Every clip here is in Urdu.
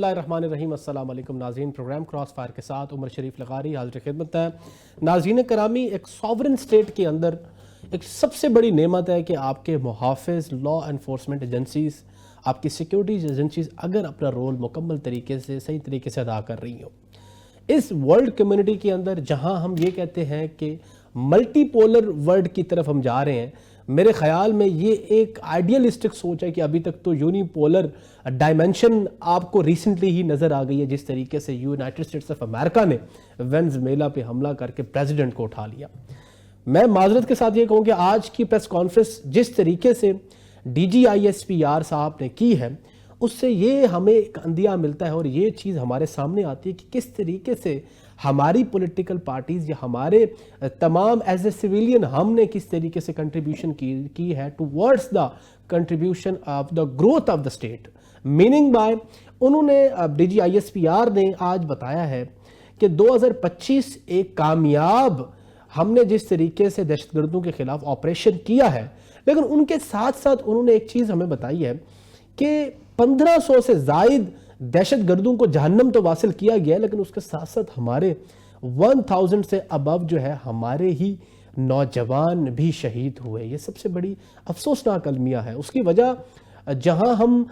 اللہ الرحمن الرحیم۔ السلام علیکم ناظرین، پروگرام کراس فائر کے ساتھ عمر شریف لغاری حاضر خدمت ہے۔ ناظرین کرامی، ایک سوورن سٹیٹ کے اندر ایک سب سے بڑی نعمت ہے کہ آپ کے محافظ، لا انفورسمنٹ ایجنسیز، آپ کی سیکیورٹیز ایجنسیز اگر اپنا رول مکمل طریقے سے صحیح طریقے سے ادا کر رہی ہوں۔ اس ورلڈ کمیونٹی کے اندر جہاں ہم یہ کہتے ہیں کہ ملٹی پولر ورلڈ کی طرف ہم جا رہے ہیں، میرے خیال میں یہ ایک آئیڈیلسٹک سوچ ہے کہ ابھی تک تو یونی پولر ڈائمنشن آپ کو ریسنٹلی ہی نظر آ گئی ہے، جس طریقے سے یونائٹڈ اسٹیٹس آف امریکہ نے وینزویلا پہ حملہ کر کے پریزیڈنٹ کو اٹھا لیا۔ میں معذرت کے ساتھ یہ کہوں کہ آج کی پریس کانفرنس جس طریقے سے D G I S P R صاحب نے کی ہے، اس سے یہ ہمیں ایک اندیہ ملتا ہے اور یہ چیز ہمارے سامنے آتی ہے کہ کس طریقے سے ہماری پولیٹیکل پارٹیز یا ہمارے تمام ایز اے سویلین ہم نے کس طریقے سے کنٹریبیوشن کی ہے towards the contribution of the growth of the state. Meaning by انہوں نے D G I S P R نے آج بتایا ہے کہ 2025 ایک کامیاب ہم نے جس طریقے سے دہشت گردوں کے خلاف آپریشن کیا ہے، لیکن ان کے ساتھ ساتھ انہوں نے ایک چیز ہمیں بتائی ہے کہ 1500 سے زائد دہشت گردوں کو جہنم تو واصل کیا گیا ہے، لیکن اس کے ساتھ ساتھ ہمارے 1000 سے ابو جو ہے ہمارے ہی نوجوان بھی شہید ہوئے۔ یہ سب سے بڑی افسوسناک المیہ ہے۔ اس کی وجہ جہاں ہم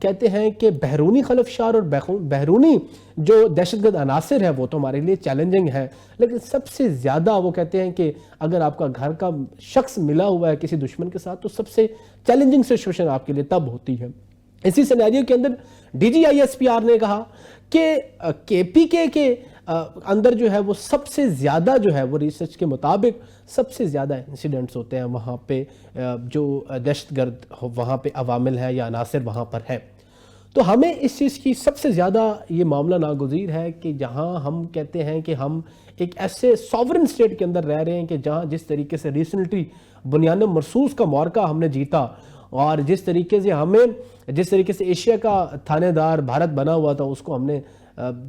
کہتے ہیں کہ بیرونی خلفشار اور بیرونی جو دہشت گرد عناصر ہے وہ تو ہمارے لیے چیلنجنگ ہے، لیکن سب سے زیادہ وہ کہتے ہیں کہ اگر آپ کا گھر کا شخص ملا ہوا ہے کسی دشمن کے ساتھ تو سب سے چیلنجنگ سچویشن آپ کے لیے تب ہوتی ہے۔ اسی سینیریو کے اندر D G I S P R نے کہا کہ کے پی کے اندر جو ہے وہ سب سے زیادہ جو ہے وہ ریسرچ کے مطابق سب سے زیادہ انسیڈنٹس ہوتے ہیں وہاں پہ جو دہشت گرد وہاں پہ عوامل ہے یا عناصر وہاں پر ہے۔ تو ہمیں اس چیز کی سب سے زیادہ یہ معاملہ ناگزیر ہے کہ جہاں ہم کہتے ہیں کہ ہم ایک ایسے سوورن اسٹیٹ کے اندر رہ رہے ہیں کہ جہاں جس طریقے سے ریسنٹلی بنیان مرصوص کا معرکہ ہم نے جیتا، اور جس طریقے سے ایشیا کا تھانے دار بھارت بنا ہوا تھا اس کو ہم نے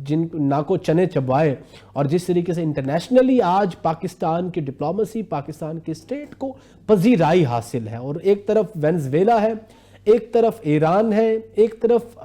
جن ناکو چنے چبائے، اور جس طریقے سے انٹرنیشنلی آج پاکستان کی ڈپلومیسی، پاکستان کی اسٹیٹ کو پذیرائی حاصل ہے، اور ایک طرف وینزویلا ہے، ایک طرف ایران ہے، ایک طرف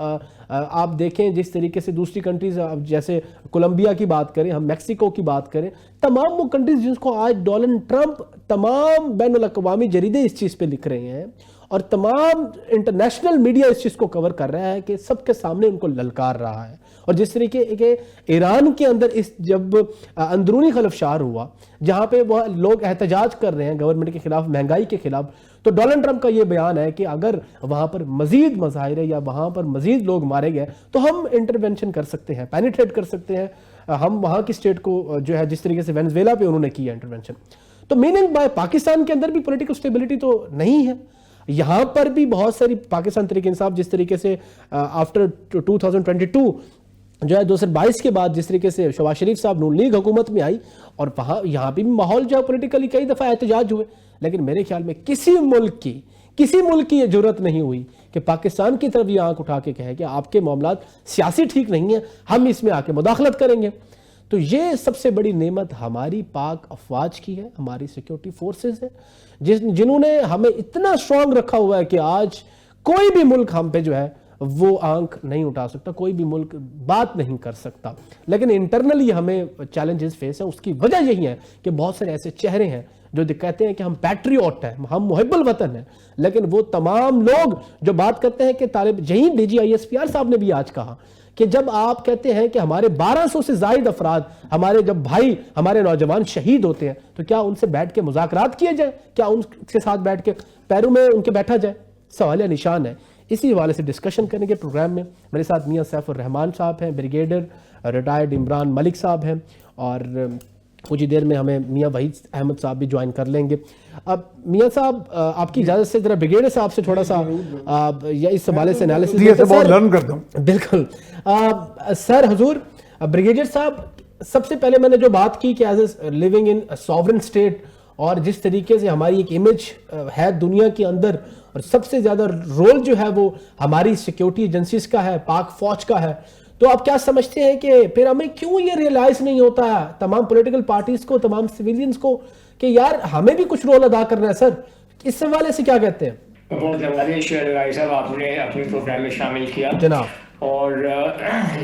آپ دیکھیں جس طریقے سے دوسری کنٹریز جیسے کولمبیا کی بات کریں، ہم میکسیکو کی بات کریں، تمام وہ کنٹریز جس کو آج ڈونلڈ ٹرمپ تمام بین الاقوامی جریدے اس چیز پہ لکھ رہے ہیں اور تمام انٹرنیشنل میڈیا اس چیز کو کور کر رہا ہے کہ سب کے سامنے ان کو للکار رہا ہے۔ اور جس طریقے کہ ایران کے اندر اس جب اندرونی خلفشار ہوا جہاں پہ وہ لوگ احتجاج کر رہے ہیں گورنمنٹ کے خلاف، مہنگائی کے خلاف، تو ڈونلڈ ٹرمپ کا یہ بیان ہے کہ اگر وہاں پر مزید مظاہرے یا وہاں پر مزید لوگ مارے گئے تو ہم انٹرونشن کر سکتے ہیں، پینیٹریٹ کر سکتے ہیں ہم وہاں کی اسٹیٹ کو، جو ہے جس طریقے سے وینزویلا پہ انہوں نے کیا انٹرونشن۔ تو میننگ بائی پاکستان کے اندر بھی پولیٹیکل اسٹیبلٹی تو نہیں ہے، یہاں پر بھی بہت ساری پاکستان تحریک انصاف جس طریقے سے آفٹر 2022 جو ہے 2022 کے بعد جس طریقے سے شہباز شریف صاحب نون لیگ حکومت میں آئی، اور وہاں یہاں بھی ماحول جو ہے پولیٹیکلی کئی دفعہ احتجاج ہوئے، لیکن میرے خیال میں کسی ملک کی یہ جرت نہیں ہوئی کہ پاکستان کی طرف یہ آنکھ اٹھا کے کہے کہ آپ کے معاملات سیاسی ٹھیک نہیں ہیں، ہم اس میں آ کے مداخلت کریں گے۔ تو یہ سب سے بڑی نعمت ہماری پاک افواج کی ہے، ہماری سیکیورٹی فورسز ہے، جنہوں نے ہمیں اتنا اسٹرانگ رکھا ہوا ہے کہ آج کوئی بھی ملک ہم پہ جو ہے وہ آنکھ نہیں اٹھا سکتا، کوئی بھی ملک بات نہیں کر سکتا۔ لیکن انٹرنلی ہمیں چیلنجز فیس ہیں، اس کی وجہ یہی ہے کہ بہت سارے ایسے چہرے ہیں جو کہتے ہیں کہ ہم پیٹریوٹ ہیں، ہم محب الوطن ہیں، لیکن وہ تمام لوگ جو بات کرتے ہیں کہ یہی D G I S P R صاحب نے بھی آج کہا کہ جب آپ کہتے ہیں کہ ہمارے 1200 سے زائد افراد، ہمارے جب بھائی، ہمارے نوجوان شہید ہوتے ہیں تو کیا ان سے بیٹھ کے مذاکرات کیے جائیں؟ کیا ان کے ساتھ بیٹھ کے پیروں میں ان کے بیٹھا جائے؟ سوالیہ نشان ہے۔ اسی حوالے سے ڈسکشن کرنے کے پروگرام میں میرے ساتھ میاں سیف الرحمان صاحب ہیں، بریگیڈر ریٹائرڈ عمران ملک صاحب ہیں، اور کچھ دیر میں ہمیں میاں وحید احمد صاحب بھی جوائن کر لیں گے۔ اب میاں صاحب آپ کی اجازت سے ذرا بریگیڈر صاحب سے تھوڑا سا یا اس حوالے سے انالیسس لرن کرتا ہوں۔ بالکل سر، حضور بریگیڈر صاحب، سب سے پہلے میں نے جو بات کی کہ as a living in sovereign state اور جس طریقے سے ہماری ایک امیج ہے دنیا کے اندر، اور سب سے زیادہ رول جو ہے وہ ہماری سیکیورٹی ایجنسیز کا ہے، پاک فوج کا ہے، تو آپ کیا سمجھتے ہیں کہ پھر ہمیں کیوں یہ ریئلائز نہیں ہوتا ہے تمام پولیٹیکل پارٹیز کو، تمام سویلینز کو، کہ یار ہمیں بھی کچھ رول ادا کرنا ہے؟ سر اس حوالے سے کیا کہتے ہیں؟ بہت زبردست شعر صاحب آپ نے اپنے پروگرام میں شامل کیا جناب۔ اور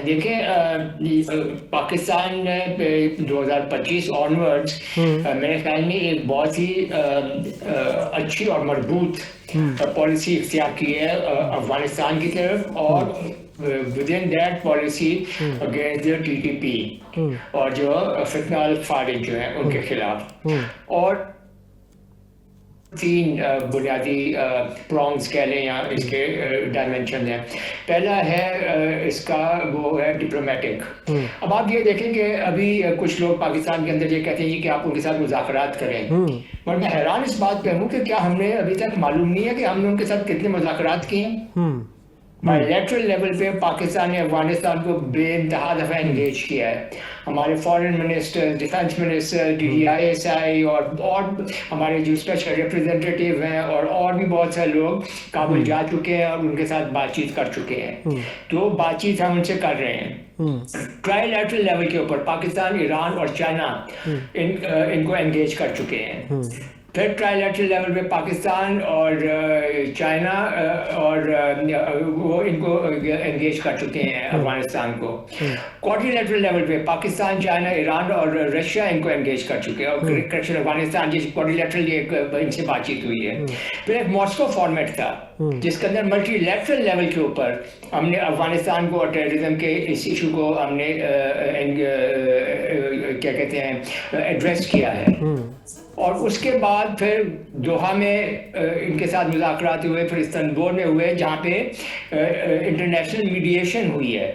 دیکھیں پاکستان نے 2025 آنورڈز میرے خیال میں ایک بہت ہی اچھی اور مضبوط پالیسی اختیار کی ہے افغانستان کی طرف اور within that policy against the TTP اور جو فتنہ الخوارج جو ہیں ان کے خلاف. اور تین بنیادی پرونگز کہہ لیں یا اس کے ڈائمینشن ہیں. پہلا ہے اس کا وہ ہے ڈپلومیٹک. اب آپ یہ دیکھیں کہ ابھی کچھ لوگ پاکستان کے اندر یہ کہتے ہیں کہ آپ ان کے ساتھ مذاکرات کریں, مگر میں حیران اس بات پہ ہوں کہ کیا ہم نے ابھی تک معلوم نہیں ہے کہ ہم نے ان کے ساتھ کتنے مذاکرات کیے ہیں. بائی لیٹرل لیول پہ پاکستان نے افغانستان کو بے انتہا دفعہ انگیج کیا ہے. ہمارے foreign minister, defence minister, DDISI اور ہمارے جو اسپیشل ریپرزینٹیٹیو ہیں اور بھی بہت سے لوگ کابل جا چکے ہیں اور ان کے ساتھ بات چیت کر چکے ہیں. تو بات چیت ہم ان سے کر رہے ہیں. ٹرائی لیٹرل لیول کے اوپر پاکستان, ایران اور چائنا ان کو انگیج کر چکے ہیں. پھر ٹرائی لیٹرل لیول پہ پاکستان اور چائنا اور وہ ان کو انگیج کر چکے ہیں افغانستان کو. کوارٹر لیٹرل لیول پہ پاکستان, چائنا, ایران اور رشیا ان کو انگیج کر چکے ہیں. اور افغانستان جس کوارٹر لیٹرل ان سے بات چیت ہوئی ہے. پھر ایک ماسکو فارمیٹ تھا جس کے اندر ملٹی لیٹرل لیول کے اوپر ہم نے افغانستان کو اور ٹیررزم کے اس ایشو کو ہم نے کیا کہتے ہیں ایڈریس کیا ہے. اور اس کے بعد پھر دوحہ میں ان کے ساتھ مذاکرات ہوئے, پھر استنبول میں ہوئے جہاں پہ انٹرنیشنل میڈیشن ہوئی ہے.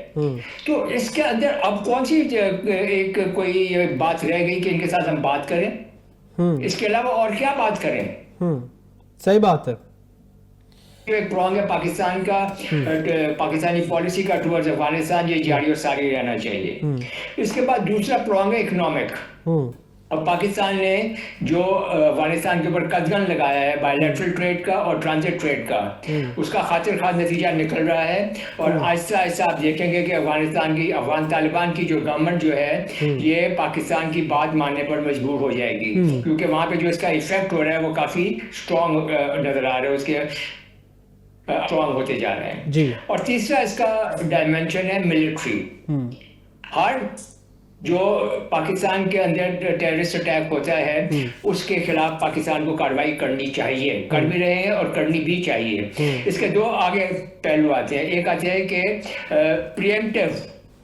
تو اس کے اندر اب کون سی ایک کوئی بات رہ گئی کہ ان کے ساتھ ہم بات کریں؟ اس کے علاوہ اور کیا بات کریں؟ صحیح بات ہے. ایک پرونگ ہے پاکستان کا, پاکستانی پالیسی کا ٹورڈز افغانستان, یہ جاری اور ساری رہنا چاہیے. اس کے بعد دوسرا پرونگ ہے اکنامک. اب پاکستان نے جو افغانستان کے اوپر قدغن لگایا ہے بائی لیٹرل ٹریڈ کا اور ٹرانزٹ ٹریڈ کا, اس کا خاطر خواہ نتیجہ نکل رہا ہے. اور آہستہ آہستہ آپ دیکھیں گے کہ افغان طالبان کی جو گورنمنٹ جو ہے یہ پاکستان کی بات ماننے پر مجبور ہو جائے گی, کیونکہ وہاں پہ جو اس کا ایفیکٹ ہو رہا ہے وہ کافی اسٹرانگ نظر آ رہا ہے, اس کے اسٹرانگ ہوتے جا رہے ہیں. اور تیسرا اس کا ڈائمینشن ہے ملٹری. ہر جو پاکستان کے اندر ٹیررسٹ اٹیک ہوتا ہے اس کے خلاف پاکستان کو کارروائی کرنی چاہیے, کر بھی رہے ہیں اور کرنی بھی چاہیے. اس کے دو آگے پہلو آتے ہیں. ایک آتے ہیں کہ پریمپٹیو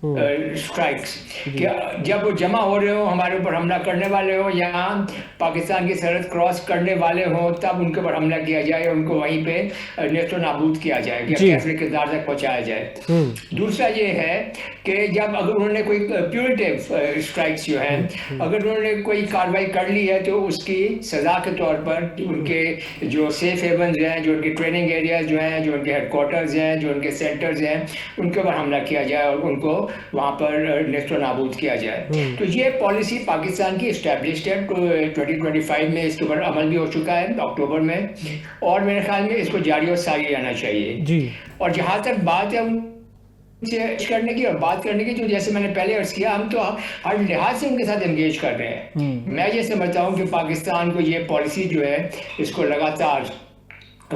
اسٹرائکس, کہ جب وہ جمع ہو رہے ہوں, ہمارے اوپر حملہ کرنے والے ہوں, یا پاکستان کی سرحد کراس کرنے والے ہوں, تب ان کے اوپر حملہ کیا جائے, ان کو وہیں پہ نیست و نابود کیا جائے, کیسے کردار تک پہنچایا جائے. دوسرا یہ ہے کہ جب اگر انہوں نے کوئی پیوریٹیو اسٹرائکس جو ہیں اگر انہوں نے کوئی کارروائی کر لی ہے تو اس کی سزا کے طور پر ان کے جو سیف ہیونز ہیں, جو ان کے ٹریننگ ایریاز جو ہیں, جو ان کے ہیڈ کوارٹرز ہیں, جو ان کے سینٹرز ہیں, ان کے اوپر حملہ کیا جائے اور ان کو وہاں پر نیست و نابود کیا جائے. تو یہ پالیسی پاکستان کی اسٹیبلشڈ ہے. 2025 میں اس کے اوپر عمل بھی ہو چکا ہے اکتوبر میں, اور میرے خیال میں اس کو جاری اور ساری رہنا چاہیے. اور جہاں تک بات ہے سے کرنے کی اور بات کرنے کی, جو جیسے میں نے پہلے عرض کیا, ہم تو ہر لحاظ سے ان کے ساتھ انگیج کر رہے ہیں. میں یہ سمجھتا ہوں کہ پاکستان کو یہ پالیسی جو ہے اس کو لگاتار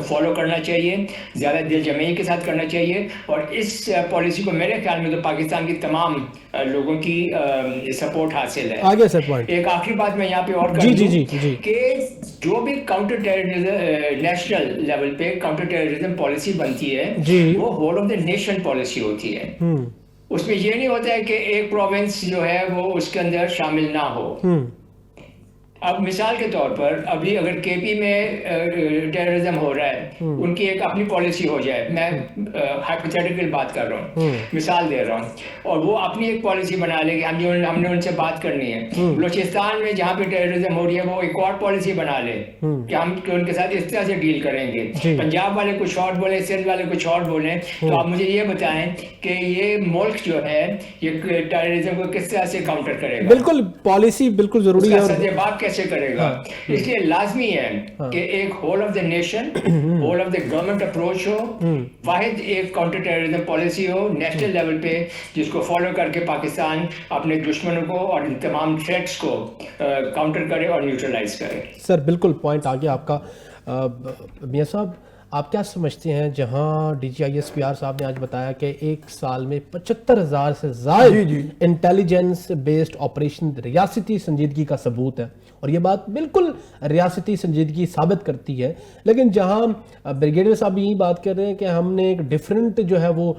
فالو کرنا چاہیے, زیادہ دل جمعی کے ساتھ کرنا چاہیے. اور اس پالیسی کو میرے خیال میں تو پاکستان کی تمام لوگوں کی سپورٹ حاصل ہے. آگے سر پوائنٹ ایک آخری بات میں یہاں پہ اور کر دوں کہ جو بھی کاؤنٹر ٹیررزم نیشنل لیول پہ کاؤنٹر ٹیررزم پالیسی بنتی ہے وہ whole of the nation policy ہوتی ہے. اس میں یہ نہیں ہوتا ہے کہ ایک پروونس جو ہے وہ اس کے اندر شامل نہ ہو. اب مثال کے طور پر ابھی اگر کے پی میں ٹیررزم ہو رہا ہے, ان کی ایک اپنی پالیسی ہو جائے, میں ہائپوتھیٹیکل بات کر رہا ہوں, مثال دے رہا ہوں, اور وہ اپنی ایک پالیسی بنا لے کہ ہم نے ان سے بات کرنی ہے. بلوچستان میں جہاں پہ ٹیررزم ہو رہی ہے وہ ایک اور پالیسی بنا لے کہ ہم ان کے ساتھ اس طرح سے ڈیل کریں گے. پنجاب والے کچھ اور بولیں, سندھ والے کچھ اور بولیں, تو آپ مجھے یہ بتائیں کہ یہ ملک جو ہے یہ ٹیررزم کو کس طرح سے کاؤنٹر کرے گا؟ بالکل پالیسی بالکل ضروری ہے. سرجواب کیسے کرے گا؟ اس لیے لازمی ہے کہ ایک whole of the nation, whole of the government approach ہو, واحد ایک کاؤنٹر ٹیررزم پالیسی ہو نیشنل لیول پہ, جس کو فالو کر کے پاکستان اپنے دشمنوں کو اور تمام تھریٹس کو کاؤنٹر کرے اور نیوٹرلائز کرے. سر بالکل پوائنٹ آ گیا آپ کا. میاں صاحب آپ کیا سمجھتے ہیں جہاں D G I S P R صاحب نے آج بتایا کہ ایک سال میں 75,000 سے زائد انٹیلیجنس بیسڈ آپریشن ریاستی سنجیدگی کا ثبوت ہے، اور یہ بات بالکل ریاستی سنجیدگی ثابت کرتی ہے، لیکن جہاں بریگیڈیئر صاحب یہی بات کر رہے ہیں کہ ہم نے ایک ڈیفرنٹ جو ہے وہ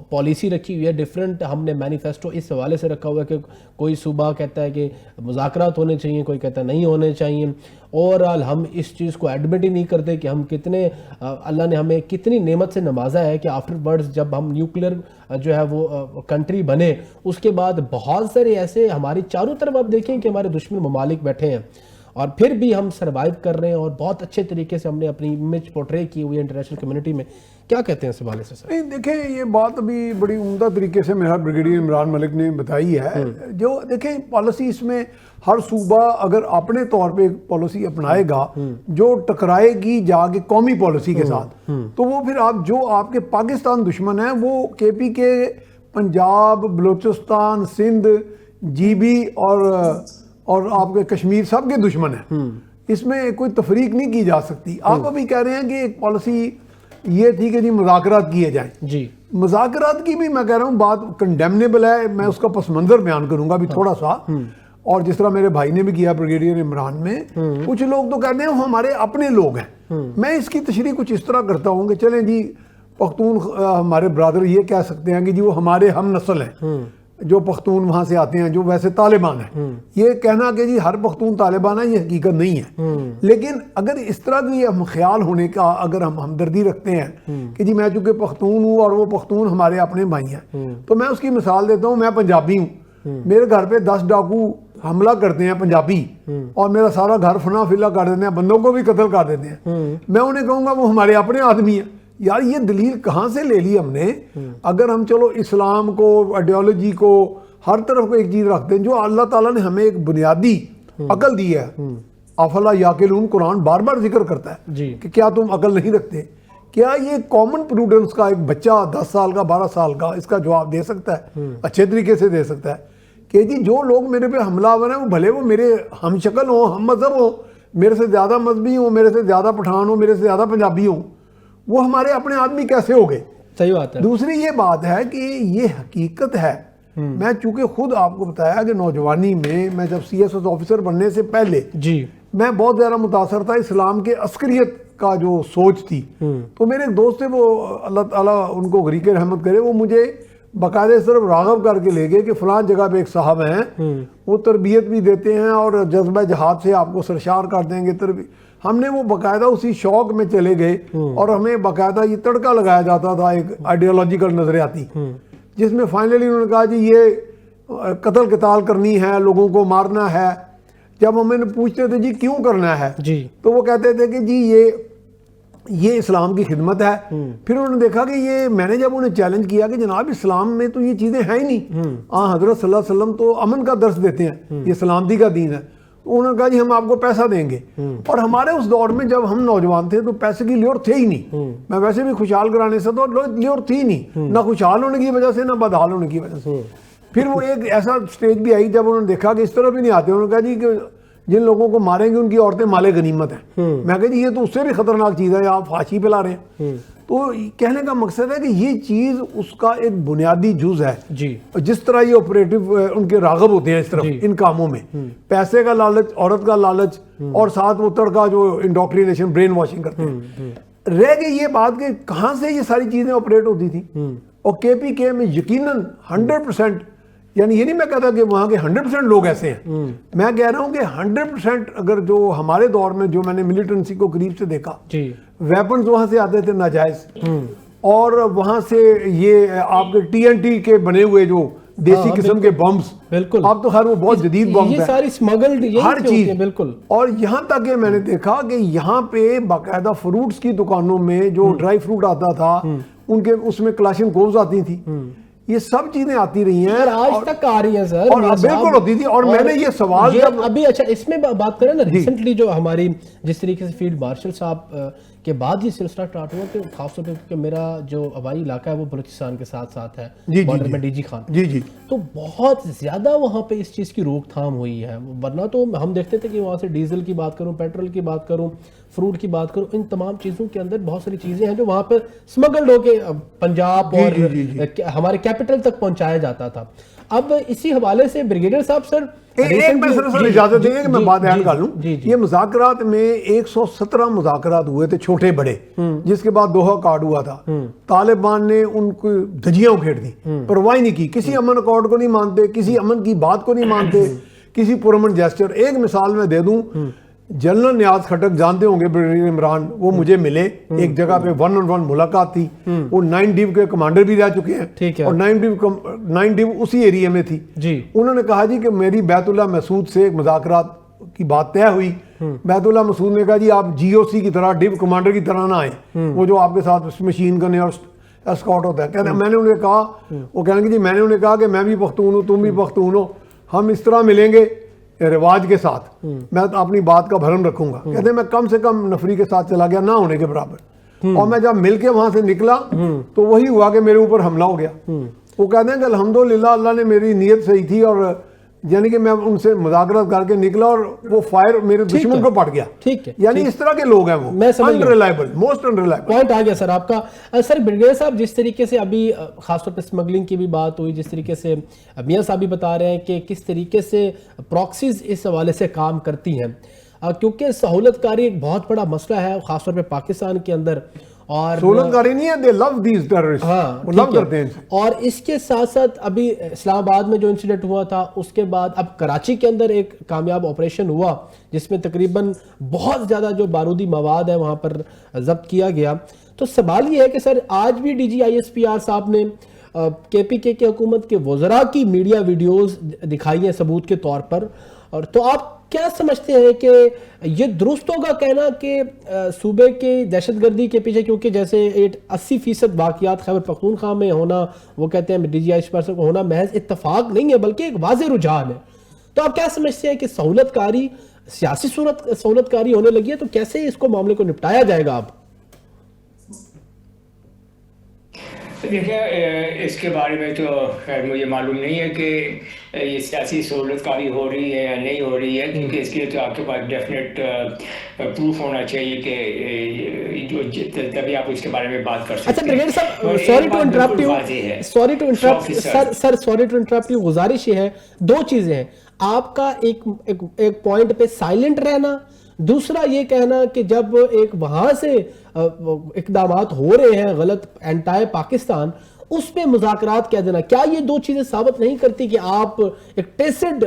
پالیسی رکھی ہوئی ہے، ڈیفرنٹ ہم نے مینیفیسٹو اس حوالے سے رکھا ہوا ہے کہ کوئی صوبہ کہتا ہے کہ مذاکرات ہونے چاہیے، کوئی کہتا ہے نہیں ہونے چاہیے، اوورآل ہم اس چیز کو ایڈمٹ ہی نہیں کرتے کہ ہم کتنے اللہ نے ہمیں کتنی نعمت سے نوازا ہے کہ آفٹر ورڈز جب ہم نیوکلیر جو ہے وہ کنٹری بنے اس کے بعد بہت سارے ایسے ہماری چاروں طرف آپ دیکھیں کہ ہمارے دشمن ممالک بیٹھے ہیں اور پھر بھی ہم سروائیو کر رہے ہیں اور بہت اچھے طریقے سے ہم نے اپنی امیج پورٹرے کی ہوئی ہے انٹرنیشنل کمیونٹی میں. کیا کہتے ہیں اس حوالے سے سر؟ نہیں دیکھیں یہ بات ابھی بڑی عمدہ طریقے سے میرا بریگیڈیئر عمران ملک نے بتائی ہے. جو دیکھیں پالیسی اس میں ہر صوبہ اگر اپنے طور پہ ایک پالیسی اپنائے گا جو ٹکرائے گی جا کے قومی پالیسی کے ساتھ تو وہ پھر آپ جو آپ کے پاکستان دشمن ہیں وہ کے پی کے پنجاب بلوچستان سندھ جی بی اور آپ کے کشمیر سب کے دشمن ہیں. اس میں کوئی تفریق نہیں کی جا سکتی. آپ ابھی کہہ رہے ہیں کہ ایک پالیسی یہ تھی کہ جی مذاکرات کیے جائیں. جی مذاکرات کی بھی میں کہہ رہا ہوں بات کنڈیمنیبل ہے. میں اس کا پس منظر بیان کروں گا بھی تھوڑا سا. اور جس طرح میرے بھائی نے بھی کیا بریگیڈیئر عمران میں کچھ لوگ تو کہتے ہیں وہ ہمارے اپنے لوگ ہیں. میں اس کی تشریح کچھ اس طرح کرتا ہوں کہ چلیں جی پختون ہمارے برادر یہ کہہ سکتے ہیں کہ جی وہ ہمارے ہم نسل ہیں جو پختون وہاں سے آتے ہیں جو ویسے طالبان ہیں. یہ کہنا کہ جی ہر پختون طالبان ہے یہ حقیقت نہیں ہے. لیکن اگر اس طرح کی ہم خیال ہونے کا اگر ہم ہمدردی رکھتے ہیں کہ جی میں چونکہ پختون ہوں اور وہ پختون ہمارے اپنے بھائی ہیں تو میں اس کی مثال دیتا ہوں. میں پنجابی ہوں. میرے گھر پہ 10 ڈاکو حملہ کرتے ہیں پنجابی اور میرا سارا گھر فنا فلا کر دیتے ہیں بندوں کو بھی قتل کر دیتے ہیں. میں انہیں کہوں گا وہ ہمارے اپنے آدمی ہیں. یار یہ دلیل کہاں سے لے لی ہم نے؟ اگر ہم چلو اسلام کو آئیڈیالوجی کو ہر طرف کو ایک چیز رکھتے ہیں جو اللہ تعالیٰ نے ہمیں ایک بنیادی عقل دی ہے. افلا یاقلون قرآن بار بار ذکر کرتا ہے کہ کیا تم عقل نہیں رکھتے؟ کیا یہ کامن پروڈنس کا ایک بچہ 10 سال کا 12 سال کا اس کا جواب دے سکتا ہے؟ اچھے طریقے سے دے سکتا ہے کہ جی جو لوگ میرے پہ حملہ آور ہیں وہ بھلے وہ میرے ہم شکل ہوں ہم مذہب ہوں میرے سے زیادہ مذہبی ہوں میرے سے زیادہ پٹھان ہوں میرے سے زیادہ پنجابی ہوں وہ ہمارے اپنے آدمی کیسے ہو گئے؟ صحیح بات ہے. دوسری یہ بات ہے کہ یہ حقیقت ہے. میں چونکہ خود آپ کو بتایا کہ نوجوانی میں جب سی ایس ایس آفیسر بننے سے پہلے میں بہت زیادہ متاثر تھا اسلام کے عسکریت کا جو سوچ تھی. تو میرے ایک دوست تھے وہ اللہ تعالیٰ ان کو غریق رحمت کرے وہ مجھے باقاعدہ اس طرف راغب کر کے لے گئے کہ فلان جگہ پہ ایک صاحب ہیں وہ تربیت بھی دیتے ہیں اور جذبہ جہاد سے آپ کو سرشار کر دیں گے. ہم نے وہ باقاعدہ اسی شوق میں چلے گئے اور ہمیں باقاعدہ یہ تڑکا لگایا جاتا تھا ایک آئیڈیالوجیکل نظریاتی جس میں فائنلی انہوں نے کہا جی یہ قتل قتال کرنی ہے لوگوں کو مارنا ہے. جب ہم انہیں پوچھتے تھے جی کیوں کرنا ہے تو وہ کہتے تھے کہ جی یہ اسلام کی خدمت ہے. پھر انہوں نے دیکھا کہ یہ میں نے جب انہیں چیلنج کیا کہ جناب اسلام میں تو یہ چیزیں ہیں ہی نہیں. حضرت صلی اللہ علیہ وسلم تو امن کا درس دیتے ہیں یہ سلامتی کا دین ہے. انہوں نے کہا جی ہم آپ کو پیسہ دیں گے. اور ہمارے اس دور میں جب ہم نوجوان تھے تو پیسے کی لیور تھے ہی نہیں. میں ویسے بھی خوشحال کرانے سے تو لیور تھی نہیں نہ خوشحال ہونے کی وجہ سے نہ بدحال ہونے کی وجہ سے. پھر وہ ایک ایسا سٹیج بھی آئی جب انہوں نے دیکھا کہ اس طرح بھی نہیں آتے. انہوں نے کہا جی کہ جن لوگوں کو ماریں گے ان کی عورتیں مال غنیمت ہیں. میں کہا جی یہ تو اس سے بھی خطرناک چیز ہے آپ فحاشی پہ لا رہے ہیں. تو کہنے کا مقصد ہے کہ یہ چیز اس کا ایک بنیادی جز ہے. جس طرح یہ آپریٹو ان کے راغب ہوتے ہیں اس طرف ان کاموں میں پیسے کا لالچ عورت کا لالچ اور ساتھ وہ تڑکا جو انڈوکٹرینیشن برین واشنگ کرتے ہیں. رہ گئی یہ بات کہ کہاں سے یہ ساری چیزیں آپریٹ ہوتی تھیں. اور کے پی کے میں یقیناً 100% یعنی یہ نہیں میں کہتا کہ وہاں کے 100% لوگ ایسے ہیں. میں کہہ رہا ہوں کہ 100% اگر جو ہمارے دور میں جو میں نے ملیٹنسی کو قریب سے دیکھا ویپنز وہاں سے آتے تھے ناجائز اور وہاں سے یہ آپ کے TNT کے بنے ہوئے جو دیسی قسم کے بمز بالکل اب تو خیر وہ بہت جدید بمز ہیں ساری اسمگلڈ ہر چیز بالکل. اور یہاں تک کہ میں نے دیکھا کہ یہاں پہ باقاعدہ فروٹس کی دکانوں میں جو ڈرائی فروٹ آتا تھا ان کے اس میں کلاشن کووز آتی تھی. یہ سب چیزیں آتی رہی ہیں آج تک آ رہی ہیں سر اور بالکل ہوتی تھی. اور میں نے یہ سوال ابھی اچھا اس میں بات کریں نا ریسنٹلی جو ہماری جس طریقے سے فیلڈ مارشل صاحب کے بعد یہ سلسلہ اسٹارٹ ہوا کہ خاص طور پہ کہ میرا جو آبائی علاقہ ہے وہ بلوچستان کے ساتھ ساتھ ہے, بارڈر میں ڈی جی خان, تو بہت زیادہ وہاں پہ اس چیز کی روک تھام ہوئی ہے. ورنہ تو ہم دیکھتے تھے کہ وہاں سے ڈیزل کی بات کروں, پیٹرول کی بات کروں, فروٹ کی بات کروں, ان تمام چیزوں کے اندر بہت ساری چیزیں ہیں جو وہاں پہ سمگلڈ ہو کے پنجاب اور ہمارے کیپٹل تک پہنچایا جاتا تھا. اب اسی حوالے سے بریگیڈیئر صاحب سر ایک میں سر اجازت دیں کہ میں بات بیان کر لوں. یہ مذاکرات میں 117 مذاکرات ہوئے تھے چھوٹے بڑے, جس کے بعد دوحہ اکارڈ ہوا تھا. طالبان نے ان کو دھجیاں اکھیڑ دی, پرواہ نہیں کی, کسی امن اکارڈ کو نہیں مانتے, کسی امن کی بات کو نہیں مانتے, کسی پرامن جیسچر. ایک مثال میں دے دوں, جنرل نیاز کھٹک جانتے ہوں گے بریگیڈیئر عمران, وہ مجھے ملے ایک جگہ پہ, 1-on-1 ملاقات تھی. وہ 9 ڈیو کے کمانڈر بھی رہ چکے ہیں اور 9 ڈیو اسی ایریا میں تھی. انہوں نے کہا جی کہ میری بیت اللہ مسعود سے مذاکرات کی بات طے ہوئی. بیت اللہ مسعود نے کہا جی آپ جی او سی کی طرح, ڈیو کمانڈر کی طرح نہ آئیں, وہ جو آپ کے ساتھ مشین گن اور اسکاٹ ہوتا ہے. کہتے میں نے انہیں کہا, وہ کہیں گے جی میں نے انہیں کہا کہ میں بھی پختون ہوں, تم بھی پختون ہو, ہم اس طرح ملیں گے رواج کے ساتھ, میں اپنی بات کا بھرم رکھوں گا. کہتے ہیں میں کم سے کم نفری کے ساتھ چلا گیا, نہ ہونے کے برابر. اور میں جب مل کے وہاں سے نکلا تو وہی ہوا کہ میرے اوپر حملہ ہو گیا. وہ کہتے ہیں کہ الحمدللہ اللہ نے میری نیت صحیح تھی, اور یعنی کہ میں ان سے مذاکرات کر کے نکلا اور وہ فائر میرے دشمن کو پڑ گیا. یعنی اس طرح کے لوگ ہیں وہ, انریلائبل, موسٹ انریلائبل. پوائنٹ آ گیا سر آپ کا. سر بریگیڈیئر صاحب, جس طریقے سے ابھی خاص طور پہ اسمگلنگ کی بھی بات ہوئی, جس طریقے سے میاں صاحب بھی بتا رہے ہیں کہ کس طریقے سے پراکسیز اس حوالے سے کام کرتی ہیں, کیونکہ سہولت کاری ایک بہت بڑا مسئلہ ہے خاص طور پہ پاکستان کے اندر. اور سہولت کاری نہیں ہے, they love these terrorists, وہ لو کرتے ہیں. اور اس کے ساتھ ساتھ ابھی اسلام آباد میں جو انسیڈنٹ ہوا تھا, اس کے بعد اب کراچی کے اندر ایک کامیاب آپریشن ہوا جس میں تقریباً بہت زیادہ جو بارودی مواد ہے وہاں پر ضبط کیا گیا. تو سوال یہ ہے کہ سر آج بھی ڈی جی ISPR صاحب نے کے پی کے حکومت کے وزراء کی میڈیا ویڈیوز دکھائی ہیں ثبوت کے طور پر, اور تو آپ کیا سمجھتے ہیں کہ یہ درست ہوگا کہنا کہ صوبے کے دہشت گردی کے پیچھے, کیونکہ جیسے 80% واقعات خیبر پختونخوا میں ہونا, وہ کہتے ہیں ڈی جی ISPR کو ہونا محض اتفاق نہیں ہے بلکہ ایک واضح رجحان ہے, تو آپ کیا سمجھتے ہیں کہ سہولت کاری, سیاسی سہولت کاری ہونے لگی ہے, تو کیسے اس کو معاملے کو نپٹایا جائے گا؟ آپ دیکھیں, اس کے بارے میں تو خیر مجھے معلوم نہیں ہے کہ یہ سیاسی سہولت کاری ہو رہی ہے یا نہیں ہو رہی ہے, کیونکہ اس کے لیے تو آپ کے پاس ڈیفینیٹ پروف ہونا چاہیے کہ تبھی آپ اس کے بارے میں بات کر سکتے ہیں. اچھا بریگیڈیئر صاحب, سوری ٹو انٹرپٹ یو, گزارش یہ ہے, 2 چیزیں ہیں. آپ کا ایک پوائنٹ پہ سائلنٹ رہنا, دوسرا یہ کہنا کہ جب ایک وہاں سے اقدامات ہو رہے ہیں غلط اینٹائی پاکستان, اس پہ مذاکرات کیا دینا. کیا یہ 2 چیزیں ثابت نہیں کرتی کہ آپ ایک ٹیسڈ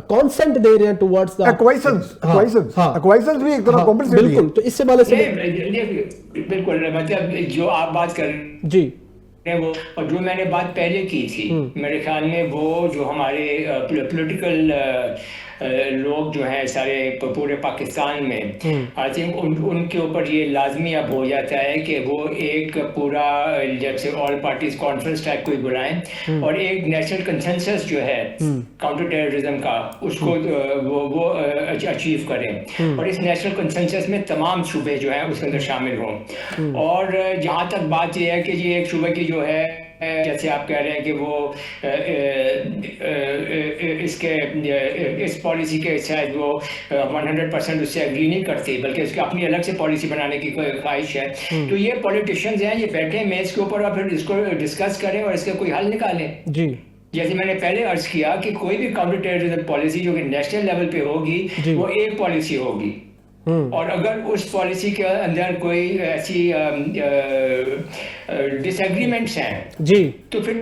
کانسنٹ دے رہے ہیں ٹوورڈز دا ایکوائسنس بھی ایک طرح کمپلسری ہے. بالکل, تو اس سے والے سے بالکل, مطلب جو آپ بات کر جی وہ, اور جو میں نے بات پہلے کی تھی, میرے خیال میں وہ جو ہمارے پولیٹیکل لوگ جو ہیں سارے پورے پاکستان میں, آئی تھنک ان کے اوپر یہ لازمی اب ہو جاتا ہے کہ وہ ایک پورا جیسے آل پارٹیز کانفرنس ٹائپ کوئی بلائیں اور ایک نیشنل کنسنسس جو ہے کاؤنٹر ٹیررزم کا, اس کو وہ اچیو کریں, اور اس نیشنل کنسنسس میں تمام صوبے جو ہیں اس کے اندر شامل ہوں. اور جہاں تک بات یہ ہے کہ یہ ایک صوبے کی جو ہے, جیسے آپ کہہ رہے ہیں کہ وہ اس پالیسی کے شاید وہ 100% اس سے اگری نہیں کرتی, بلکہ اس کی اپنی الگ سے پالیسی بنانے کی کوئی خواہش ہے, تو یہ پولیٹیشینز ہیں, یہ بیٹھے ہیں میز کے اوپر اور پھر اس کو ڈسکس کریں اور اس کا کوئی حل نکالیں. جی جیسے میں نے پہلے عرض کیا کہ کوئی بھی کاؤنٹر ٹیررزم پالیسی جو کہ نیشنل لیول پہ ہوگی وہ ایک پالیسی ہوگی, اور اگر اس پالیسی کے اندر کوئی ایسی ڈس ایگریمنٹس ہیں جی, تو پھر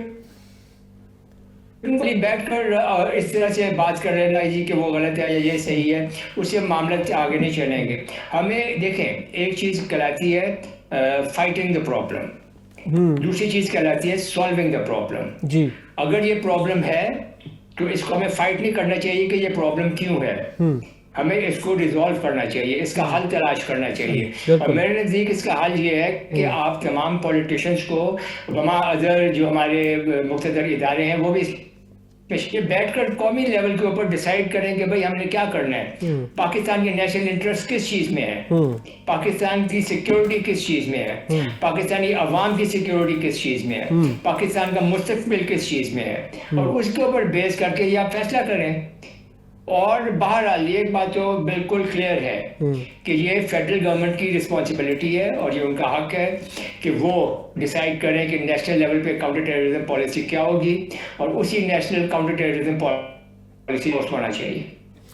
بیٹھ کر اس طرح سے بات کر رہے جی کہ وہ غلط ہے یا یہ صحیح ہے, اس سے معاملہ آگے نہیں چلیں گے. ہمیں دیکھیں, ایک چیز کہلاتی ہے فائٹنگ دا پرابلم, دوسری چیز کہلاتی ہے سالونگ دا پرابلم. جی, اگر یہ پرابلم ہے تو اس کو ہمیں فائٹ نہیں کرنا چاہیے کہ یہ پرابلم کیوں ہے, ہمیں اس کو ریزالو کرنا چاہیے, اس کا حل تلاش کرنا چاہیے. اور میرے نزدیک اس کا حل یہ ہے کہ آپ تمام پولیٹیشنز کو, وما ادر جو ہمارے مقتدر ادارے ہیں, وہ بھی بیٹھ کر قومی لیول کے اوپر ڈیسائیڈ کریں کہ بھائی ہم نے کیا کرنا ہے, پاکستان کے نیشنل انٹرسٹ کس چیز میں ہے, پاکستان کی سیکیورٹی کس چیز میں ہے, پاکستانی عوام کی سیکیورٹی کس چیز میں ہے, پاکستان کا مستقبل کس چیز میں ہے, اور اس کے اوپر بیس کر کے یہ آپ فیصلہ کریں. اور بہرحال ایک بات تو بالکل کلیئر ہے کہ یہ فیڈرل گورنمنٹ کی رسپانسبلٹی ہے اور یہ ان کا حق ہے کہ وہ ڈیسائیڈ کریں کہ نیشنل لیول پہ کاؤنٹر ٹیررزم پالیسی کیا ہوگی, اور اسی national counter terrorism policy post ہونا چاہیے,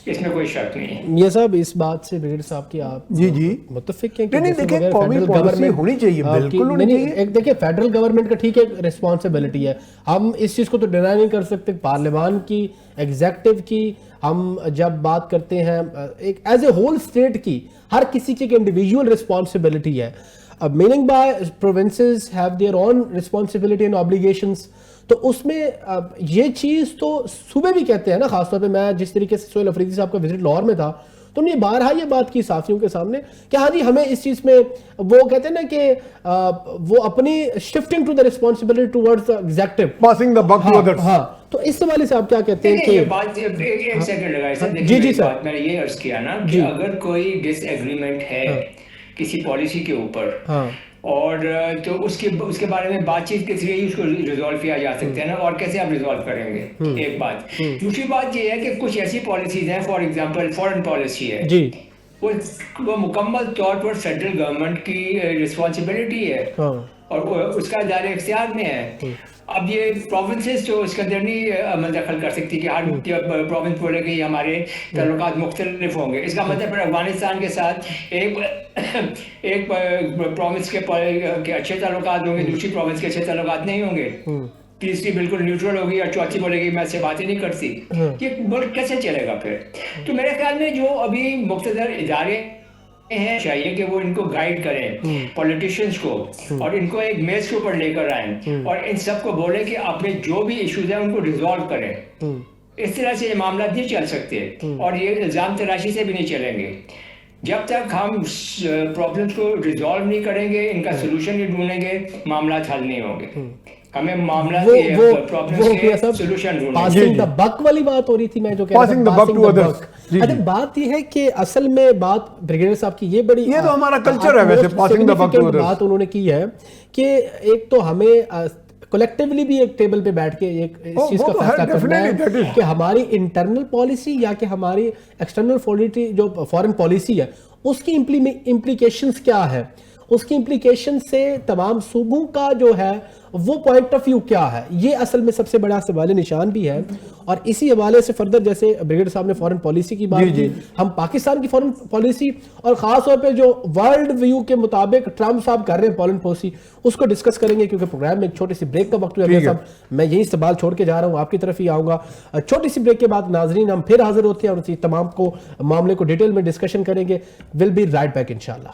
اس میں کوئی شک نہیں ہے. یہ صاحب اس بات سے بریگیڈیئر صاحب کی آپ جی متفق ہیں؟ نہیں دیکھیں قومی پالیسی ہونی چاہیے, بالکل ہونی چاہیے. دیکھیں فیڈرل گورنمنٹ کا ٹھیک ہے رسپانسبلٹی ہے, ہم اس چیز کو تو ڈینائی نہیں کر سکتے, پارلیمان کی, ایگزیکٹو کی, ہم جب بات کرتے ہیں ایک ایز اے ہول اسٹیٹ کی, ہر کسی کی ایک انڈیویجول رسپانسبلٹی ہے. Meaning by provinces have their own responsibility and obligations, تو اس میں یہ چیز تو صوبے بھی کہتے ہیں نا. خاص طور پہ میں جس طریقے سے سہیل افریدی صاحب کا وزٹ لاہور میں تھا تو انہوں نے بارہا یہ بات کی صحافیوں کے سامنے کہ ہاں جی ہمیں اس چیز میں, وہ کہتے ہیں نا کہ وہ اپنی shifting to the responsibility towards executive, passing the buck to others. ہاں, تو اس حوالے سے آپ کیا کہتے ہیں کہ یہ بات ایک سیکنڈ لگائے سر, جی سر, میں نے یہ عرض کیا نا کہ اگر کوئی ڈس ایگریمنٹ ہے کسی پالیسی کے اوپر, اور تو اس کے بارے میں بات چیت کے ذریعے اس کو ریزالو کیا جا سکتا ہے نا, اور کیسے آپ ریزالو کریں گے, ایک بات. دوسری بات یہ ہے کہ کچھ ایسی پالیسیز ہیں, فار ایگزامپل فورن پالیسی ہے جی, وہ مکمل طور پر فیڈرل گورنمنٹ کی رسپانسبلٹی ہے اور اس کا دائرہ اختیار میں ہے. اب یہ پروونسز تو اس کے اندر نہیں عمل دخل کر سکتی کہ ہر پروونس بولے کہ ہمارے تعلقات مختلف ہوں گے. اس کا مطلب ہے افغانستان کے ساتھ ایک پروونس کے اچھے تعلقات ہوں گے, دوسری پروونس کے اچھے تعلقات نہیں ہوں گے, تیسری بالکل نیوٹرل ہوگی, اور چوتھی بولے گی میں اس سے باتیں نہیں کرتی. یہ ملک کیسے چلے گا پھر؟ تو میرے خیال میں جو ابھی مقتدر ادارے ہیں چاہیے کہ وہ ان کو گائیڈ کریں, پولیٹیشینز کو, اور ان کو ایک میز کے اوپر لے کر آئیں اور ان سب کو بولیں کہ اپنے جو بھی ایشوز ہیں ان کو ریزالو کریں. اس طرح سے یہ معاملات نہیں چل سکتے, اور یہ الزام تراشی سے بھی نہیں چلیں گے. جب تک ہم پرابلمس کو ریزالو نہیں کریں گے, ان کا سولوشن نہیں ڈھونڈیں گے, معاملات حل نہیں ہوں گے. ہمیں معاملات کے سولوشن ڈھونڈنا. پاسنگ دا بک والی بات ہو رہی تھی, میں جو کہہ رہا تھا پاسنگ دا بک. اچھا بات یہ ہے کہ اصل میں بات بریگیڈیئر صاحب کی یہ بڑی, یہ تو ہمارا کلچر ہے ویسے, پاسنگ دا بک ٹو ادرس. بات انہوں نے کی ہے کہ ایک تو ہمیں کولیکٹیولی بھی ایک ٹیبل پہ بیٹھ کے ایک اس چیز کا فیصلہ کرنا ہے کہ ہماری انٹرنل پالیسی یا کہ ہماری ایکسٹرنل پالیسی جو فورن پالیسی ہے اس کی امپلیکیشنز کیا ہے, اس کی امپلیکیشن سے تمام صوبوں کا جو ہے وہ پوائنٹ آف ویو کیا ہے, یہ اصل میں سب سے بڑا سوال نشان بھی ہے. اور اسی حوالے سے فردر جیسے بریگیڈیئر صاحب نے فورن پالیسی کی بات کی, ہم پاکستان کی فورن پالیسی اور خاص طور پہ جو ورلڈ ویو کے مطابق ٹرمپ صاحب کر رہے ہیں فورن پالیسی, اس کو ڈسکس کریں گے, کیونکہ پروگرام میں ایک چھوٹی سی بریک کا وقت ہوا. صاحب میں یہی سوال چھوڑ کے جا رہا ہوں, آپ کی طرف ہی آؤں گا. چھوٹی سی بریک کے بعد ناظرین ہم پھر حاضر ہوتے ہیں اور اسی تمام کو معاملے کو ڈیٹیل میں ڈسکشن کریں گے. ول بی رائٹ بیک انشاءاللہ.